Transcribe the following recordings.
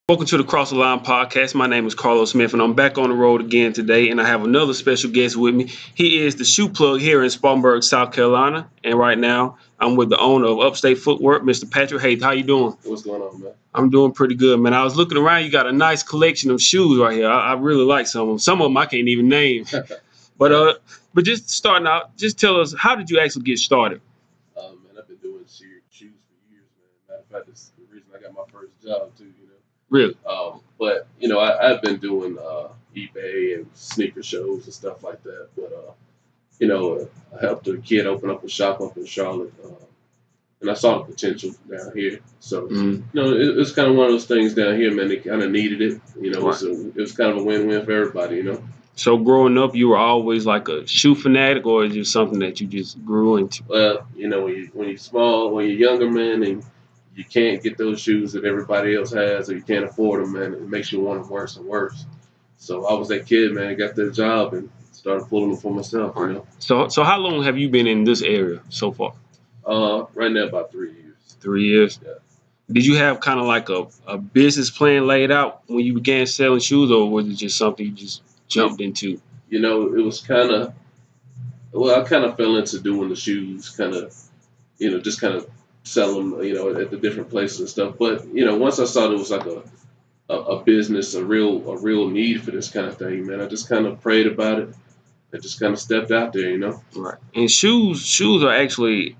Welcome to the Cross the Line podcast. My name is Carlos Smith, and I'm back on the road again today. And I have another special guest with me. He is the shoe plug here in Spartanburg, South Carolina. And right now, I'm with the owner of Upstate Footwork, Mr. Patrick Haith. How you doing? What's going on, man? I'm doing pretty good, man. I was looking around. You got a nice collection of shoes right here. I really like some of them. Some of them I can't even name. But but just starting out, just tell us, how did you actually get started? Man, I've been doing shoes for years, man. Matter of fact, it's the reason I got my first job too. Really? But I've been doing eBay and sneaker shows and stuff like that. But I helped a kid open up a shop up in Charlotte, and I saw the potential down here. So it's kind of one of those things down here, man. They kind of needed it. Right. So it was kind of a win-win for everybody. So growing up, you were always like a shoe fanatic, or is it something that you just grew into? Well, when you're small, when you're younger, man, and you can't get those shoes that everybody else has, or you can't afford them, man, it makes you want them worse and worse. So I was that kid, man, got that job and started pulling them for myself. So how long have you been in this area so far? Right now about 3 years. 3 years. Yeah. Did you have kind of like a business plan laid out when you began selling shoes, or was it just something you just jumped into? It was kind of, well, I kind of fell into doing the shoes, kind of, just kind of sell them, at the different places and stuff. But once I saw there was like a business, a real need for this kind of thing, man, I just kind of prayed about it. I just kind of stepped out there. Right. And shoes are actually.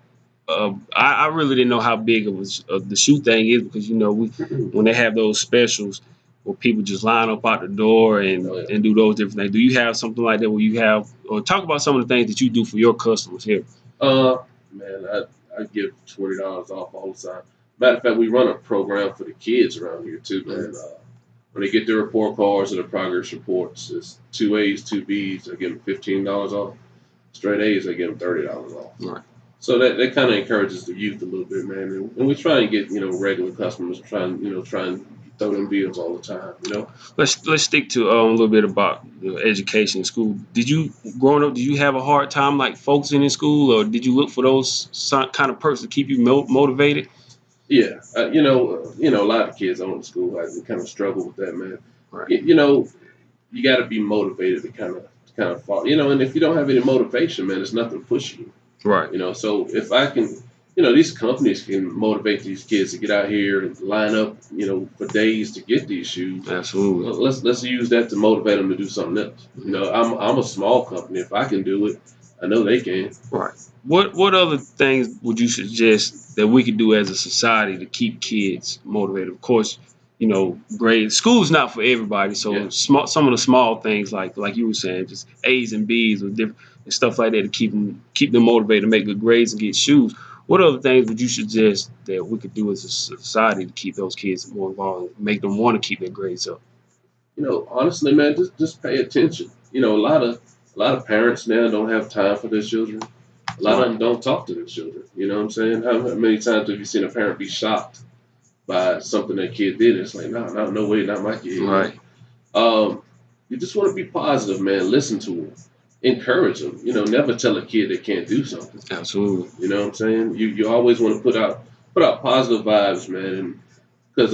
I really didn't know how big it was the shoe thing is because we when they have those specials where people just line up out the door and Oh, yeah. and do those different things. Do you have something like that where you have or talk about some of the things that you do for your customers here? Man, I give $20 off all the time. Matter of fact, we run a program for the kids around here too, man. When they get their report cards and their progress reports, it's two A's, two B's. I give them $15 off. Straight A's, I give them $30 off. Right. So that kind of encourages the youth a little bit, man. And we try and get regular customers, try and throw them deals all the time. Let's stick to a little bit about education in school. Did you growing up? Did you have a hard time like focusing in school, or did you look for those kind of perks to keep you motivated? Yeah, a lot of kids on the school I kind of struggle with that, man. Right. You got to be motivated to kind of follow, and if you don't have any motivation, man, there's nothing pushing you. Right. So if I can, these companies can motivate these kids to get out here and line up, for days to get these shoes. Absolutely. Well, let's use that to motivate them to do something else. I'm a small company. If I can do it, I know they can. Right. What other things would you suggest that we could do as a society to keep kids motivated? Of course, grade school's not for everybody. So Yeah. some of the small things like you were saying, just A's and B's or different and stuff like that to keep them motivated to make good grades and get shoes. What other things would you suggest that we could do as a society to keep those kids more involved and make them want to keep their grades up? Honestly, man, just pay attention. A lot of parents now don't have time for their children. A lot of them don't talk to their children. You know what I'm saying? How many times have you seen a parent be shocked by something that kid did? It's like, no way, not my kid. Right. You just want to be positive, man. Listen to them, encourage them. Never tell a kid they can't do something. Absolutely. You know what I'm saying? You always want to put out positive vibes, man, and because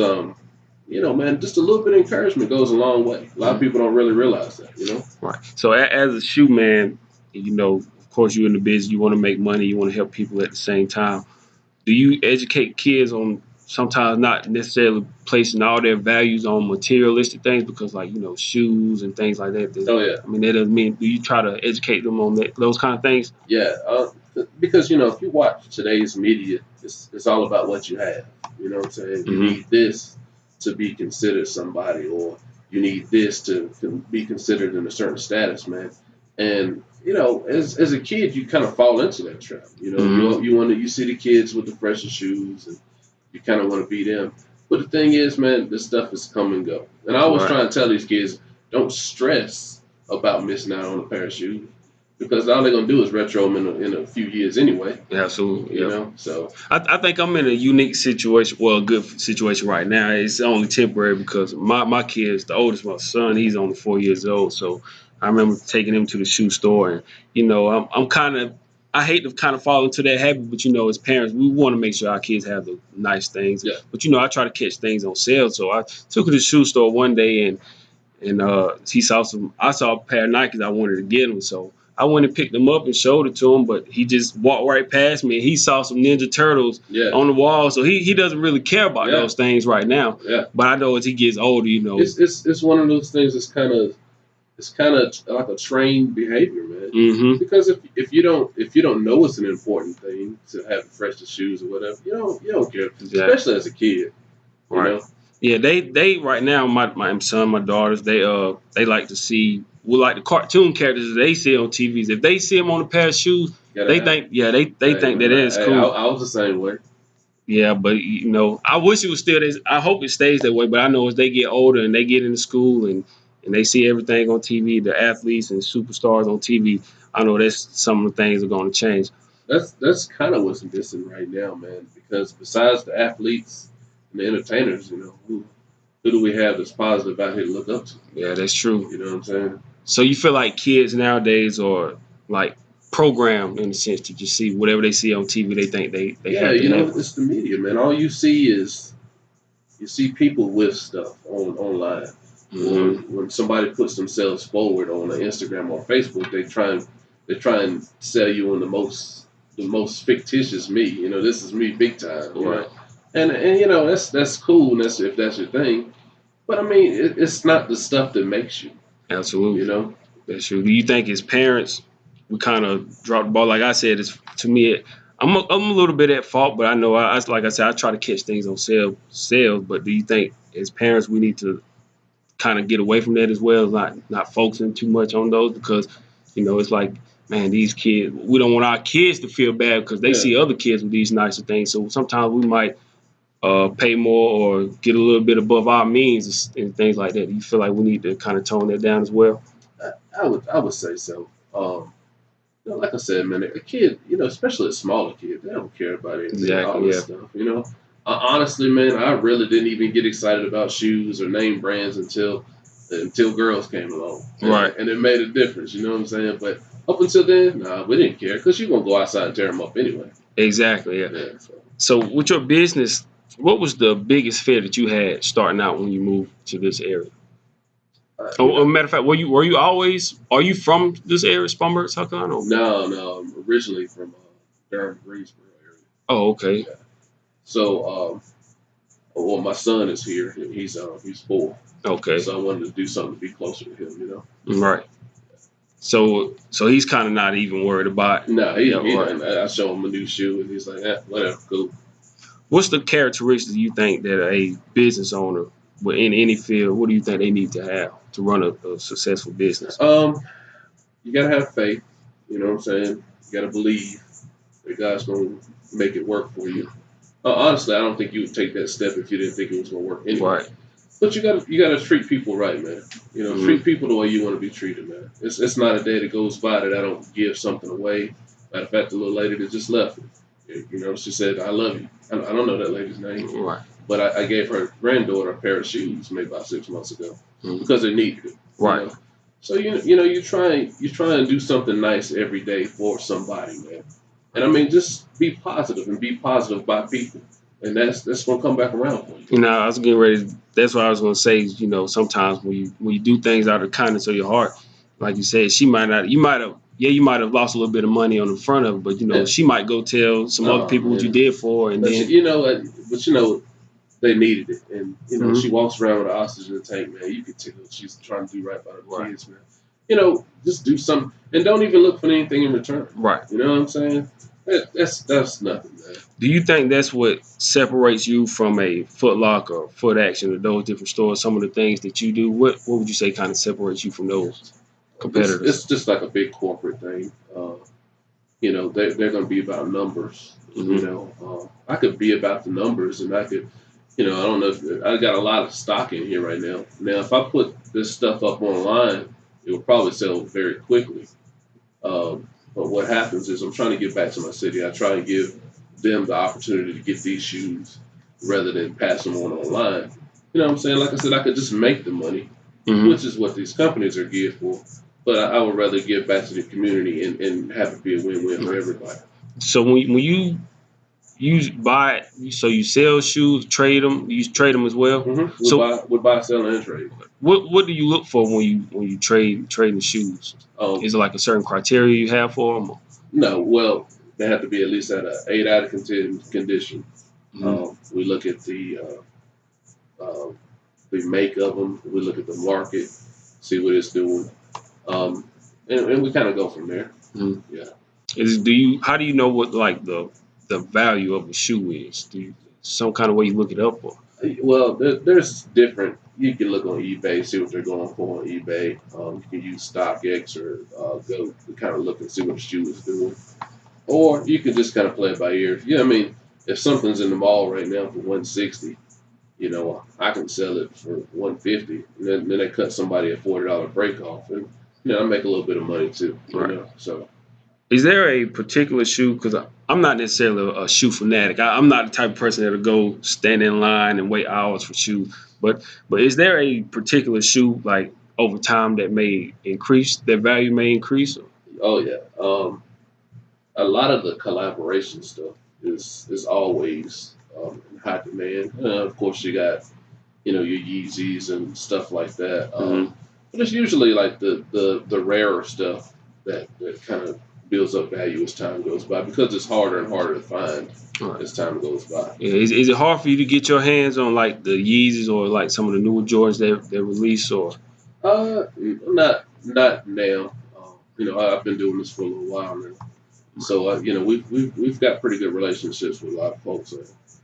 man, just a little bit of encouragement goes a long way. A lot of people don't really realize that. Right. So as a shoe man, of course, you're in the business. You want to make money. You want to help people at the same time. Do you educate kids on sometimes not necessarily placing all their values on materialistic things because, like, shoes and things like that? Oh yeah, I mean, that doesn't mean. Do you try to educate them on those kind of things? yeah. Because if you watch today's media, it's all about what you have. You know what I'm saying? You need this to be considered somebody, or you need this to be considered in a certain status, man. And as a kid, you kind of fall into that trap. You see the kids with the freshest shoes, and you kind of want to be them. But the thing is, man, this stuff is come and go. And I always Right. try and tell these kids, don't stress about missing out on a pair of shoes because all they're gonna do is retro them in a few years anyway. Absolutely. You Yeah. know, so I think I'm in a unique situation. Well, a good situation right now. It's only temporary because my kids, the oldest, my son, he's only 4 years old. So I remember taking him to the shoe store, and I'm kind of I hate to kind of fall into that habit, but you know, as parents, we want to make sure our kids have the nice things. Yeah. But you know, I try to catch things on sale. So I took her to the shoe store one day, and he saw some. I saw a pair of Nikes I wanted to get him, so I went and picked them up and showed it to him. But he just walked right past me, and he saw some Ninja Turtles Yeah. on the wall. So he doesn't really care about those things right now. Yeah. But I know as he gets older, you know, it's one of those things. It's kind of like a trained behavior, man. Mm-hmm. Because if you don't know it's an important thing to have the freshest shoes or whatever, you don't care, especially as a kid. You know? Yeah, they right now, my son, my daughters, they like to see, well, like the cartoon characters they see on TVs. If they see them on a pair of shoes, they think think that is cool. I was the same way. Yeah, but you know, I wish it was still this. I hope it stays that way. But I know as they get older and they get into school and they see everything on TV, the athletes and superstars on TV, I know that's some of the things are going to change. That's kind of what's missing right now, man. Because besides the athletes and the entertainers, you know, who do we have that's positive out here to look up to? Yeah, that's true. You know what I'm saying? So you feel like kids nowadays are like programmed in a sense to just see whatever they see on TV, they think they Yeah, have to you know, have. it's the media, man. All you see is people with stuff online. Or Mm-hmm. when somebody puts themselves forward on Instagram or Facebook, they try and sell you on the most fictitious me. You know, this is me big time. You know, and you know that's cool. And if that's your thing. But I mean, it's not the stuff that makes you. Absolutely. You know. That's true. Do you think as parents we kind of dropped the ball? Like I said, it's to me, I'm a little bit at fault, but I know like I said, I try to catch things on sales. But do you think as parents we need to kind of get away from that as well, not focusing too much on those because you know it's like, man, these kids, we don't want our kids to feel bad because they see other kids with these nicer things. So sometimes we might pay more or get a little bit above our means and things like that. Do you feel like we need to kind of tone that down as well? I would say so. You know, like I said, man, a kid, you know, especially a smaller kid, they don't care about anything, all this stuff. You know, honestly, man, I really didn't even get excited about shoes or name brands until girls came along, and it made a difference. You know what I'm saying? But up until then, nah, we didn't care because you're gonna go outside and tear them up anyway. Exactly. Yeah. So with your business, what was the biggest fear that you had starting out when you moved to this area? Matter of fact, were you always? Are you from this area, Spartanburg, South Carolina? No, I'm originally from Durham, Greensboro area. Oh, okay. Yeah. So, well, my son is here. And he's 4. Okay. So I wanted to do something to be closer to him, you know. Right. So he's kind of not even worried about. No, he I show him a new shoe, and he's like, whatever, cool. What's the characteristics you think that a business owner, in any field, what do you think they need to have to run a successful business? You gotta have faith. You know what I'm saying? You gotta believe that God's gonna make it work for you. Honestly, I don't think you would take that step if you didn't think it was gonna work anyway. Right. But you gotta treat people right, man. You know, treat people the way you want to be treated, man. It's not a day that goes by that I don't give something away. Matter of fact, the little lady that just left, you know, she said, "I love you." I don't know that lady's name, right? But I gave her granddaughter a pair of shoes maybe about 6 months ago because they needed it, right? You know? So you try and do something nice every day for somebody, man. And I mean, just be positive and be positive by people. And that's gonna come back around for you. You know, I was getting ready. That's what I was gonna say. You know, sometimes when you do things out of the kindness of your heart, like you said, you might have lost a little bit of money on the front of it, but you know, she might go tell some other people what you did for her, and then they needed it, and she walks around with an oxygen tank, man. You can tell she's trying to do right by the kids, man. You know, just do something, and don't even look for anything in return. Right. You know what I'm saying? That's nothing, man. Do you think that's what separates you from a Foot Locker or Foot Action or those different stores? Some of the things that you do, what would you say kind of separates you from those competitors? It's just like a big corporate thing. You know, they're going to be about numbers. Mm-hmm. You know, I could be about the numbers, and I could, I don't know if I got a lot of stock in here right now. Now, if I put this stuff up online, it will probably sell very quickly. But what happens is I'm trying to get back to my city. I try and give them the opportunity to get these shoes rather than pass them on online. You know what I'm saying? Like I said, I could just make the money, which is what these companies are geared for. but I would rather give back to the community and have it be a win-win for everybody. So when you buy, so you sell shoes, trade them, you trade them as well. Mm-hmm. So We buy, sell, and trade. what do you look for when you trading shoes? Is it like a certain criteria you have for them? No, well, they have to be at least at an 8 out of 10 condition. We look at the make of them. We look at the market, see what it's doing, and we kind of go from there. Mm-hmm. Yeah. How do you know what like the value of a shoe is? Do you some kind of way you look it up or? Well, there's different. You can look on eBay, see what they're going for on eBay. You can use StockX or go to kind of look and see what the shoe is doing. Or you can just kind of play it by ear. Yeah, I mean, if something's in the mall right now for 160, I can sell it for 150, and then they cut somebody a $40 break off, and I make a little bit of money too. Right. So. Is there a particular shoe? Because I'm not necessarily a shoe fanatic. I'm not the type of person that'll go stand in line and wait hours for shoes. But is there a particular shoe like over time that may increase their value may increase? Oh yeah. A lot of the collaboration stuff is always in high demand. Of course, you got your Yeezys and stuff like that. But it's usually like the rarer stuff that kind of builds up value as time goes by because it's harder and harder to find as time goes by. Yeah, is it hard for you to get your hands on like the Yeezys or like some of the newer Jordans that release or? Not now. I've been doing this for a little while now. So we've got pretty good relationships with a lot of folks,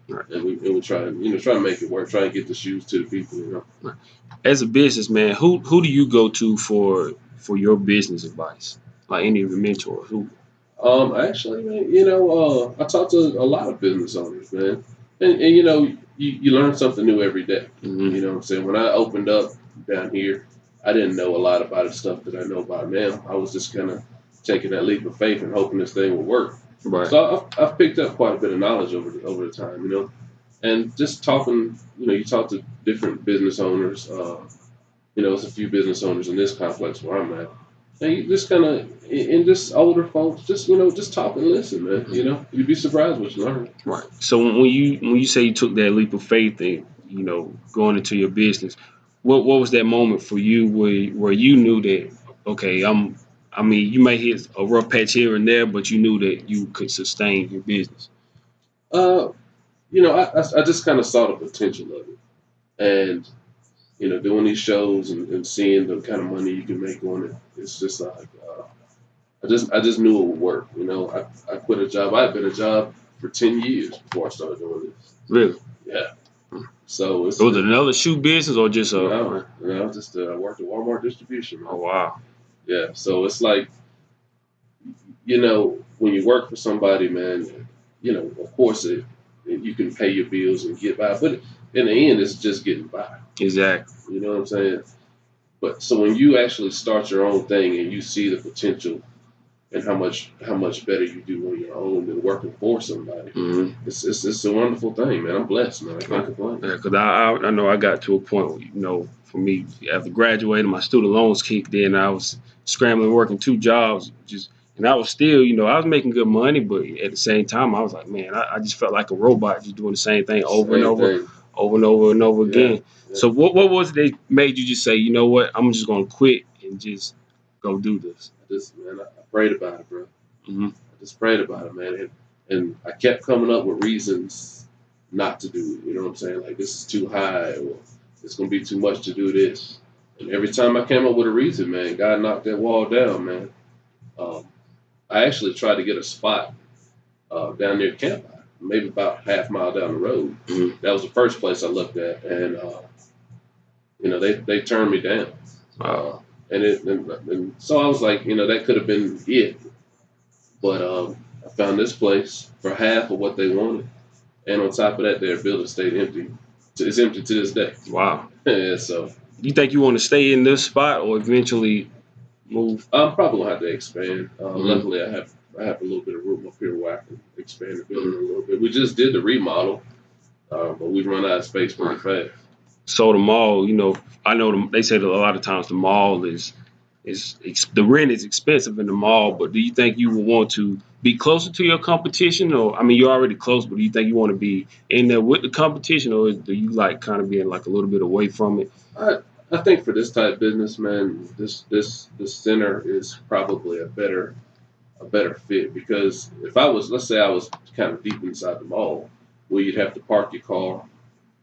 and we try to make it work, try and get the shoes to the people. Right. As a businessman, who do you go to for your business advice? Like any of your mentors? Who? Actually, man, I talk to a lot of business owners, man, and you learn something new every day. Mm-hmm. You know what I'm saying? When I opened up down here, I didn't know a lot about the stuff that I know about now. I was just kind of taking that leap of faith and hoping this thing would work. Right. So I've picked up quite a bit of knowledge over the time, and just talking, you talk to different business owners. There's a few business owners in this complex where I'm at, and you just kind of, and just older folks, just talk and listen, man. You'd be surprised what you learn. Right. So when you say you took that leap of faith and going into your business, what was that moment for you where you knew that okay, you may hit a rough patch here and there, but you knew that you could sustain your business. I just kind of saw the potential of it, and doing these shows and seeing the kind of money you can make on it, it's just like I just knew it would work. I quit a job. I had been a job for 10 years before I started doing this. Really? Yeah. So was it another shoe business or just no, just I worked at Walmart distribution. Man. Oh wow. Yeah. So it's like, when you work for somebody, man, of course you can pay your bills and get by, but in the end, it's just getting by. Exactly. You know what I'm saying? But so when you actually start your own thing and you see the potential and how much better you do on your own than working for somebody, it's a wonderful thing, man. I'm blessed, man. I can't complain. Yeah, because I know I got to a point where, for me, after graduating, my student loans kicked in. I was scrambling, working 2 jobs, and I was still, I was making good money, but at the same time, I was like, man, I just felt like a robot, just doing the same thing over and over again. Yeah. So what was it that made you just say, you know what, I'm just gonna quit and just go do this? I prayed about it, bro. Mm-hmm. I just prayed about it, man, and I kept coming up with reasons not to do it. You know what I'm saying? Like, this is too high, or it's gonna be too much to do this. And every time I came up with a reason, man, God knocked that wall down, man. I actually tried to get a spot down near Camp, maybe about half mile down the road. Mm-hmm. That was the first place I looked at, and they turned me down. And so I was like, that could have been it. But I found this place for half of what they wanted, and on top of that, their building stayed empty. It's empty to this day. Wow. Yeah, so. You think you want to stay in this spot or eventually move? I'm probably gonna have to expand. Luckily, I have a little bit of room up here where I can expand the building a little bit. We just did the remodel, but we run out of space pretty fast. So the mall, I know they say that a lot of times the mall is the rent is expensive in the mall. But do you think you would want to be closer to your competition, or I mean, you're already close, but do you think you want to be in there with the competition, or do you like kind of being like a little bit away from it? I think for this type of business, man, this center is probably a better fit because if I was, let's say I was kind of deep inside the mall, where you'd have to park your car,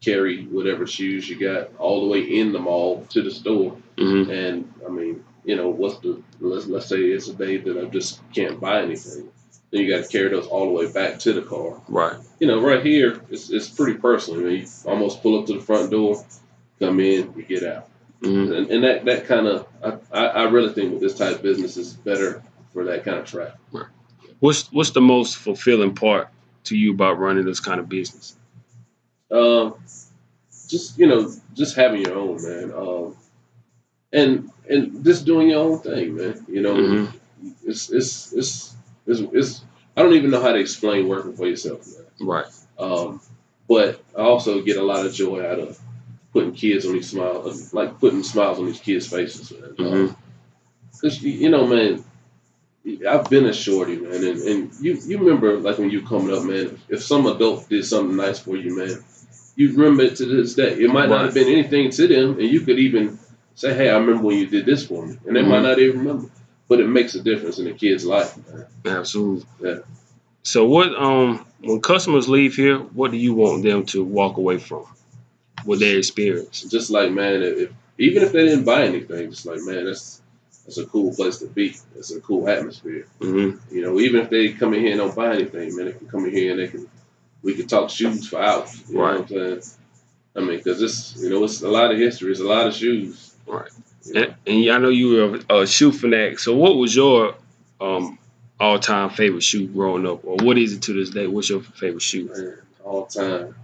carry whatever shoes you got all the way in the mall to the store, and I mean, what's let's say it's a day that I just can't buy anything, then you got to carry those all the way back to the car. Right. Right here, it's pretty personal. I mean, you almost pull up to the front door, come in, you get out. And that kind of, I really think with this type of business is better for that kind of traffic. Right. What's the most fulfilling part to you about running this kind of business? Um, just having your own, man. And just doing your own thing, man. It's I don't even know how to explain working for yourself, man. Right. But I also get a lot of joy out of putting kids on these smiles, like putting smiles on these kids' faces, man. Cause man, I've been a shorty, man, and you remember like when you coming up, man. If some adult did something nice for you, man, you remember it to this day. It might not have been anything to them, and you could even say, "Hey, I remember when you did this for me," and they might not even remember, but it makes a difference in a kid's life, man. Absolutely. Yeah. So what when customers leave here, what do you want them to walk away from with their experience? Just like, man, even if they didn't buy anything, just like, man, that's a cool place to be. It's a cool atmosphere. Even if they come in here and don't buy anything, man, they can come in here and we can talk shoes for hours. You know what I'm saying? I mean, because it's a lot of history. It's a lot of shoes. Right. And I know you were a shoe fanatic. So what was your all-time favorite shoe growing up, or what is it to this day? What's your favorite shoe? Man, all time.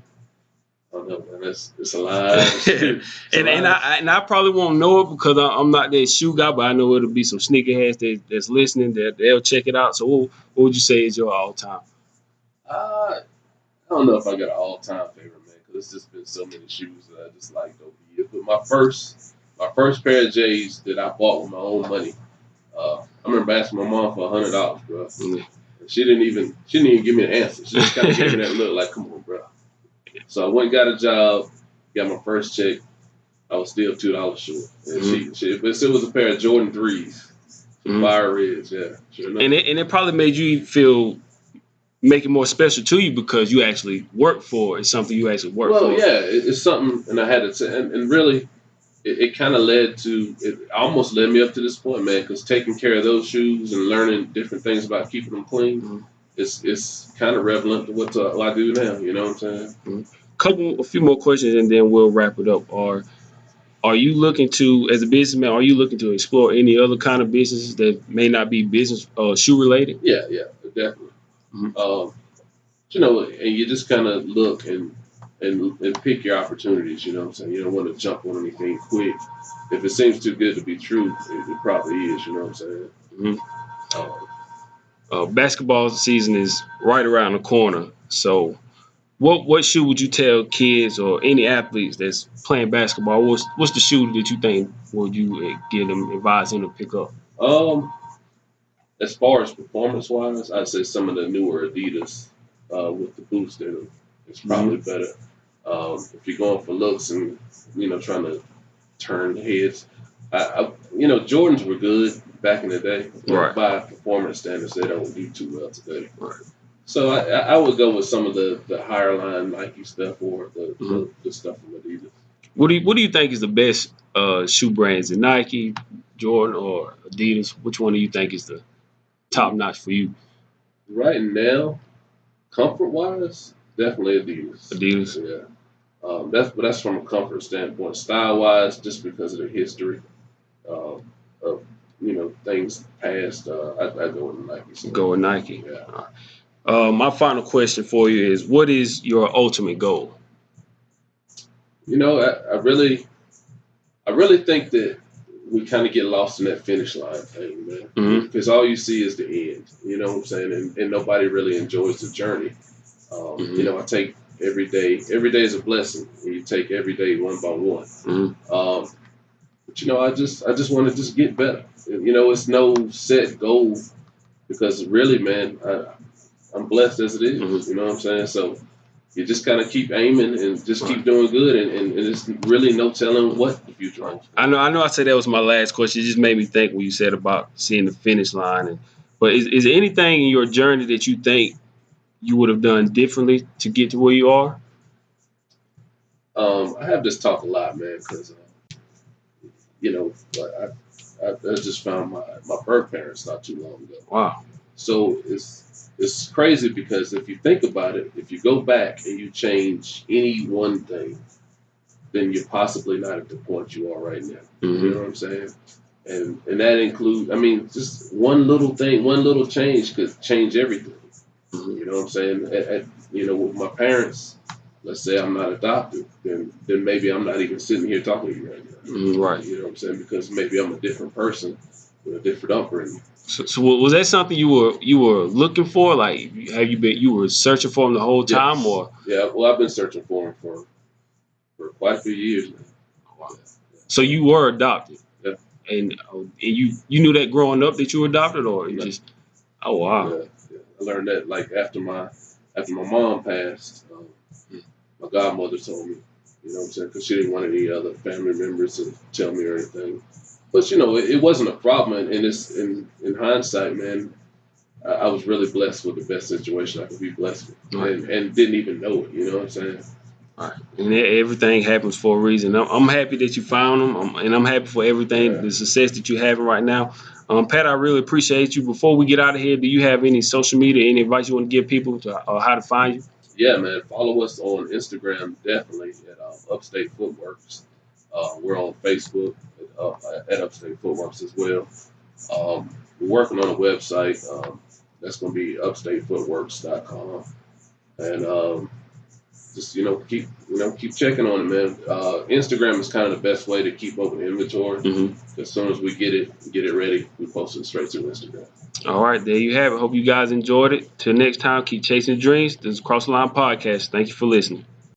I don't know, man. It's a lot of shoes. and I probably won't know it because I'm not that shoe guy, but I know it'll be some sneakerheads that's listening that they'll check it out. So what would you say is your all-time? I don't know if I got an all-time favorite, man, because it's just been so many shoes that I just liked over the years. But my first pair of J's that I bought with my own money, I remember asking my mom for $100, bro. She didn't even give me an answer. She just kind of gave me that look like, "Come on, bro." So I went and got a job, got my first check. I was still $2 short. And but it was a pair of Jordan 3s, fire reds, yeah. Sure enough. And it probably made you make it more special to you because you actually work for it. It's something you actually work for. Well, yeah, it's something, and I had to say, and really, it kind of it almost led me up to this point, man, because taking care of those shoes and learning different things about keeping them clean, it's kind of relevant to what I do now. You know what I'm saying? A few more questions, and then we'll wrap it up. Are you looking to, as a businessman, are you looking to explore any other kind of businesses that may not be business shoe related? Yeah, definitely. And you just kind of look and pick your opportunities. You know what I'm saying? You don't want to jump on anything quick. If it seems too good to be true, it probably is. You know what I'm saying? Basketball season is right around the corner. So, what shoe would you tell kids or any athletes that's playing basketball? What's the shoe that you think would you advise them to pick up? As far as performance wise, I'd say some of the newer Adidas with the boost in them is probably better. If you're going for looks and trying to turn heads, Jordans were good back in the day, right? By performance standards, they don't do too well today. Right. So I would go with some of the higher line Nike stuff or the stuff from Adidas. What do you think is the best shoe brands? Is it Nike, Jordan, or Adidas? Which one do you think is the top notch for you? Right now, comfort wise, definitely Adidas. Adidas. Yeah. That's from a comfort standpoint. Style wise, just because of the history of things past, I go with Nike. So. Go with Nike. Yeah. My final question for you is: what is your ultimate goal? I really think that we kind of get lost in that finish line thing, man. Because all you see is the end. You know what I'm saying? And nobody really enjoys the journey. I take every day. Every day is a blessing. And you take every day one by one. But I just want to just get better. It's no set goal because really, man, I'm blessed as it is. Mhm. You know what I'm saying? So you just kind of keep aiming and just keep doing good, and it's really no telling what the future holds. I know. I said that was my last question. It just made me think when you said about seeing the finish line. But is there anything in your journey that you think you would have done differently to get to where you are? I have this talk a lot, man, because you know, I just found my birth parents not too long ago. Wow. So it's crazy because if you think about it, if you go back and you change any one thing, then you're possibly not at the point you are right now. Mm-hmm. You know what I'm saying? And that includes, I mean, just one little thing, one little change could change everything. Mm-hmm. You know what I'm saying? With my parents, let's say I'm not adopted, then maybe I'm not even sitting here talking to you right now. Mm-hmm. Right. You know what I'm saying? Because maybe I'm a different person with a different upbringing. So was that something you were looking for? Like, have you were searching for them the whole time, Yes. or? Yeah. Well, I've been searching for them for quite a few years now. Wow. Yeah. So you were adopted, Yeah. and you knew that growing up that you were adopted, or you Yeah. just? Oh wow. Yeah. Yeah. I learned that like after my mom passed, my godmother told me. You know what I'm saying? Because she didn't want any other family members to tell me or anything. But it wasn't a problem, and it's in hindsight, man. I was really blessed with the best situation I could be blessed with, Right. and didn't even know it. You know what I'm saying? Right. And everything happens for a reason. I'm happy that you found them, and I'm happy for everything, Yeah. the success that you're having right now. Pat, I really appreciate you. Before we get out of here, do you have any social media, any advice you want to give people to how to find you? Yeah, man. Follow us on Instagram, definitely at Upstate Footworkx. We're on Facebook at Upstate Footworkx as well. We're working on a website that's going to be upstatefootworkx.com, and just keep checking on it, man. Instagram is kind of the best way to keep up with inventory. Mm-hmm. As soon as we get it ready, we post it straight to Instagram. All right, there you have it. Hope you guys enjoyed it. Till next time, keep chasing dreams. This is Cross the Line Podcast. Thank you for listening.